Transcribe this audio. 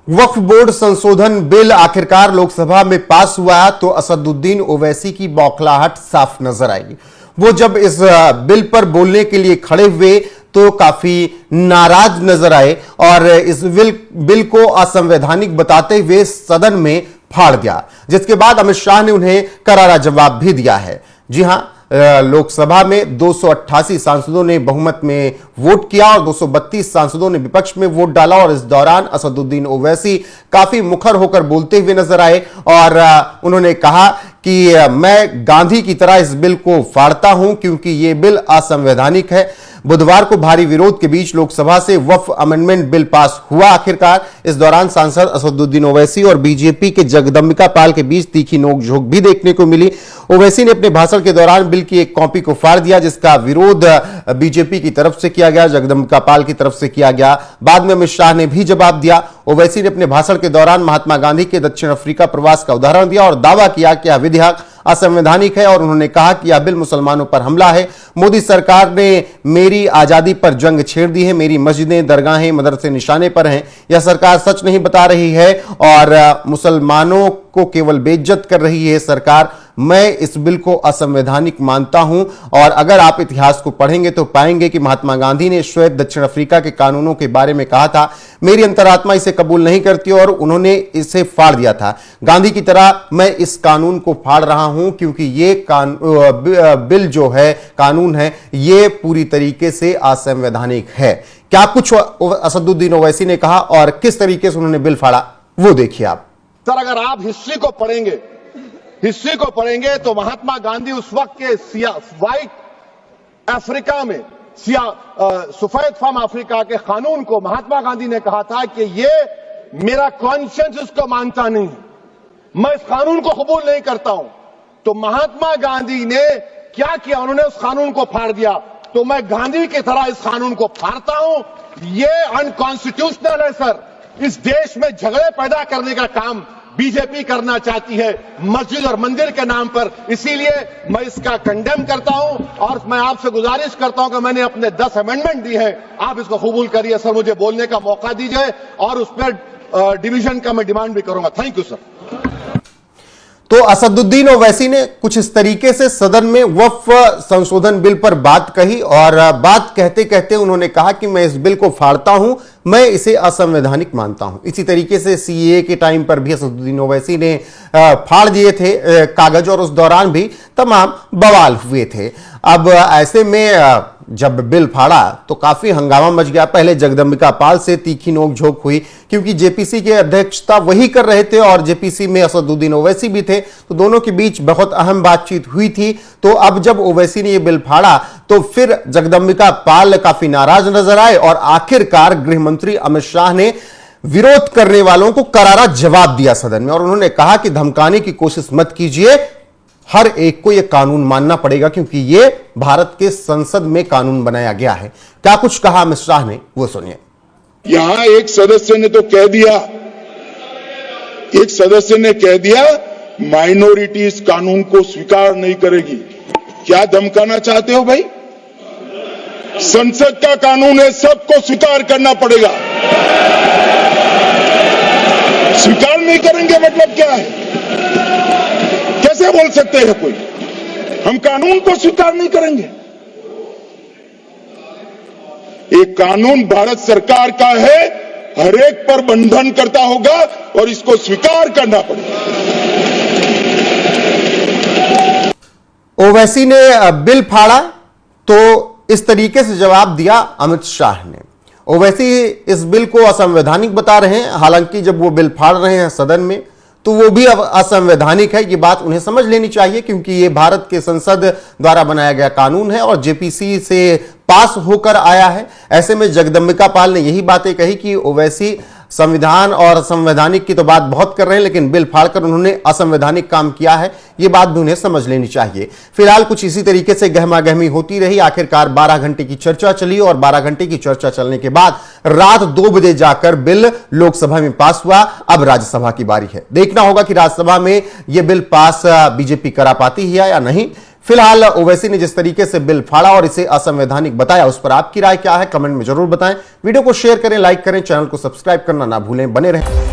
वक्फ board संशोधन bill आखिरकार लोकसभा में पास हुआ तो असदुद्दीन ओवैसी की बौखलाहट साफ नजर आई। वो जब इस बिल पर बोलने के लिए खड़े हुए तो काफी नाराज नजर आए और इस बिल को असंवैधानिक बताते हुए सदन में फाड़ दिया, जिसके बाद अमित शाह ने उन्हें करारा जवाब भी दिया है। जी हां, लोकसभा में 288 सांसदों ने बहुमत में वोट किया और 232 सांसदों ने विपक्ष में वोट डाला और इस दौरान असदुद्दीन ओवैसी काफी मुखर होकर बोलते हुए नजर आए और उन्होंने कहा कि मैं गांधी की तरह इस बिल को फाड़ता हूं क्योंकि यह बिल असंवैधानिक है। बुधवार को भारी विरोध के बीच लोकसभा से वक्फ अमेंडमेंट बिल पास हुआ आखिरकार। इस दौरान सांसद असदुद्दीन ओवैसी और बीजेपी के जगदंबिका पाल के बीच तीखी नोकझोंक भी देखने को मिली। ओवैसी ने अपने भाषण के दौरान बिल की एक कॉपी को फाड़ दिया, जिसका विरोध बीजेपी की तरफ से किया गया, जगदंबिका पाल की तरफ से किया गया। बाद में अमित शाह ने भी जवाब दिया। ओवैसी ने अपने भाषण के दौरान महात्मा गांधी के दक्षिण अफ्रीका प्रवास का उदाहरण दिया और दावा किया कि यह विधेयक असंवैधानिक है और उन्होंने कहा कि यह बिल मुसलमानों पर हमला है। मोदी सरकार ने मेरी आजादी पर जंग छेड़ दी है, मेरी मस्जिदें, दरगाहें, मदरसे निशाने पर हैं। यह सरकार सच नहीं बता रही है और मुसलमानों को केवल बेइज्जत कर रही है सरकार। मैं इस बिल को असंवैधानिक मानता हूं और अगर आप इतिहास को पढ़ेंगे तो पाएंगे कि महात्मा गांधी ने श्वेत दक्षिण अफ्रीका के कानूनों के बारे में कहा था, मेरी अंतरात्मा इसे कबूल नहीं करती और उन्होंने इसे फाड़ दिया था। गांधी की तरह मैं इस कानून को फाड़ रहा हूं क्योंकि ये बिल जो है, कानून है, ये पूरी तरीके से असंवैधानिक है। क्या कुछ असदुद्दीन ओवैसी ने कहा और किस तरीके से उन्होंने बिल फाड़ा, वो देखिए आप। सर, अगर आप हिस्ट्री को पढ़ेंगे तो महात्मा गांधी उस वक्त के व्हाइट अफ्रीका में सफेद फार्म अफ्रीका के कानून को महात्मा गांधी ने कहा था कि ये मेरा कॉन्शियंस इसको मानता नहीं, मैं इस कानून को कबूल नहीं करता हूं। तो महात्मा गांधी ने क्या किया, उन्होंने उस कानून को फाड़ दिया। तो मैं गांधी की तरह इस कानून को फाड़ता हूं। ये अनकॉन्स्टिट्यूशनल है सर। इस देश में झगड़े पैदा करने का काम बीजेपी करना चाहती है मस्जिद और मंदिर के नाम पर, इसीलिए मैं इसका कंडेम करता हूं और मैं आपसे गुजारिश करता हूं कि मैंने अपने 10 अमेंडमेंट दी है, आप इसको कबूल करिए सर, मुझे बोलने का मौका दीजिए और उस पर डिवीजन का मैं डिमांड भी करूंगा। Thank you sir. तो असदुद्दीन ओवैसी ने कुछ इस तरीके से सदन में वक्फ संशोधन बिल पर बात कही और बात कहते कहते उन्होंने कहा कि मैं इस बिल को फाड़ता हूं, मैं इसे असंवैधानिक मानता हूं। इसी तरीके से सीएए के टाइम पर भी असदुद्दीन ओवैसी ने फाड़ दिए थे कागज और उस दौरान भी तमाम बवाल हुए थे। अब ऐसे में जब बिल फाड़ा तो काफी हंगामा मच गया। पहले जगदंबिका पाल से तीखी नोकझोंक हुई क्योंकि जेपीसी के अध्यक्षता वही कर रहे थे और जेपीसी में असदुद्दीन ओवैसी भी थे, तो दोनों के बीच बहुत अहम बातचीत हुई थी। तो अब जब ओवैसी ने यह बिल फाड़ा तो फिर जगदंबिका पाल काफी नाराज नजर आए और आखिरकार गृह मंत्री अमित शाह ने विरोध करने वालों को करारा जवाब दिया सदन में और उन्होंने कहा कि धमकाने की कोशिश मत कीजिए, हर एक को यह कानून मानना पड़ेगा क्योंकि यह भारत के संसद में कानून बनाया गया है। क्या कुछ कहा अमित शाह ने, वो सुनिए। यहां एक सदस्य ने तो कह दिया, माइनॉरिटी इस कानून को स्वीकार नहीं करेगी। क्या धमकाना चाहते हो भाई? संसद का कानून है, सबको स्वीकार करना पड़ेगा। स्वीकार नहीं करेंगे मतलब क्या है? कैसे बोल सकते हैं कोई हम कानून को स्वीकार नहीं करेंगे? एक कानून भारत सरकार का है, हर एक पर बंधन करता होगा और इसको स्वीकार करना पड़ेगा। ओवैसी ने बिल फाड़ा तो इस तरीके से जवाब दिया अमित शाह ने। ओवैसी इस बिल को असंवैधानिक बता रहे हैं, हालांकि जब वो बिल फाड़ रहे हैं सदन में तो वो भी अब असंवैधानिक है। ये बात उन्हें समझ लेनी चाहिए क्योंकि ये भारत के संसद द्वारा बनाया गया कानून है और जेपीसी से पास होकर आया है। ऐसे में जगदंबिका पाल ने यही बातें कही कि ओवैसी संविधान और संवैधानिक की तो बात बहुत कर रहे हैं लेकिन बिल फाड़कर उन्होंने असंवैधानिक काम किया है, ये बात भी उन्हें समझ लेनी चाहिए। फिलहाल कुछ इसी तरीके से गहमागहमी होती रही। आखिरकार 12 घंटे की चर्चा चली और 12 घंटे की चर्चा चलने के बाद रात 2 बजे जाकर बिल लोकसभा में पास हुआ। अब राज्यसभा की बारी है, देखना होगा कि राज्यसभा में यह बिल पास बीजेपी करा पाती है या नहीं। फिलहाल ओवैसी ने जिस तरीके से बिल फाड़ा और इसे असंवैधानिक बताया, उस पर आपकी राय क्या है कमेंट में जरूर बताएं। वीडियो को शेयर करें, लाइक करें, चैनल को सब्सक्राइब करना ना भूलें। बने रहें।